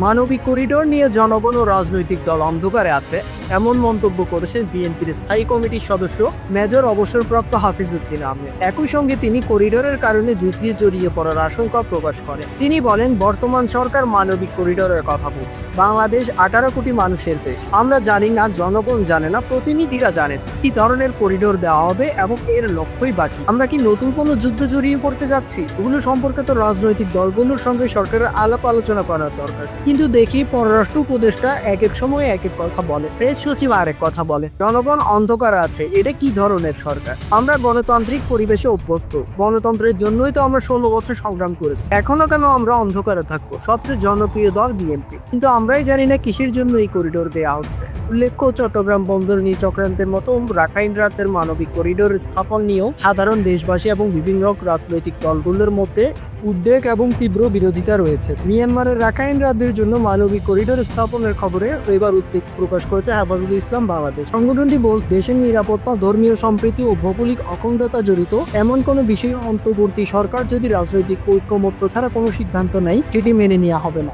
মানবিক করিডোর নিয়ে জনগণ ও রাজনৈতিক দল অন্ধকারে আছে এমন মন্তব্য করেছেন বিএনপির স্থায়ী কমিটির সদস্য মেজর অবসরপ্রাপ্ত হাফিজউদ্দিন আহমেদ। একই সঙ্গে তিনি করিডোরের কারণে যুদ্ধে জড়িয়ে পড়ার আশঙ্কা প্রকাশ করেন। তিনি বলেন, বর্তমান সরকার মানবিক করিডোরের কথা বলছে। বাংলাদেশ 18 কোটি মানুষের দেশ। আমরা জানি না, জনগণ জানে না, প্রতিনিধিরা জানেন কি ধরনের করিডোর দেওয়া হবে এবং এর লক্ষ্যই বাকি। আমরা কি নতুন কোনো যুদ্ধে জড়িয়ে পড়তে যাচ্ছি? এগুলো সম্পর্কে তো রাজনৈতিক দলগুলোর সঙ্গে সরকারের আলাপ আলোচনা করার দরকার। কিন্তু দেখি পররাষ্ট্র উপদেষ্টা এক এক সময় এক এক কথা বলে, প্রেস সচিব আরেক কথা বলে। জনগণ অন্ধকার আছে। এটা কি ধরনের সরকার? আমরা গণতান্ত্রিক পরিবেশে অভ্যস্ত। গণতন্ত্রের জন্যই তো আমরা 16 বছর সংগ্রাম করেছি। এখনো কেন আমরা অন্ধকারে থাকবো? সবচেয়ে জনপ্রিয় দল বিএনপি, কিন্তু আমরাই জানি না কিসের জন্য এই করিডোর দেওয়া হচ্ছে। উল্লেখ্য, চট্টগ্রাম বন্দর নিয়ে চক্রান্তের মতো রাখাইন রাজ্যের মানবিক করিডোর স্থাপন নিয়েও সাধারণ দেশবাসী এবং বিভিন্ন রাজনৈতিক দলগুলোর মধ্যে উদ্বেগ এবং তীব্র বিরোধিতা রয়েছে। মিয়ানমারের রাখাইন রাজ্যের জন্য মানবিক করিডোর স্থাপনের খবরে এবার উদ্বেগ প্রকাশ করেছে হেফাজতে ইসলাম বাংলাদেশ। সংগঠনটি বলছে, দেশের নিরাপত্তা, ধর্মীয় সম্প্রীতি ও ভৌগোলিক অখণ্ডতা জড়িত এমন কোনো বিষয়ে অন্তর্বর্তী সরকার যদি রাজনৈতিক ঐকমত্য ছাড়া কোনো সিদ্ধান্ত নেয়, সেটি মেনে নেওয়া হবে না।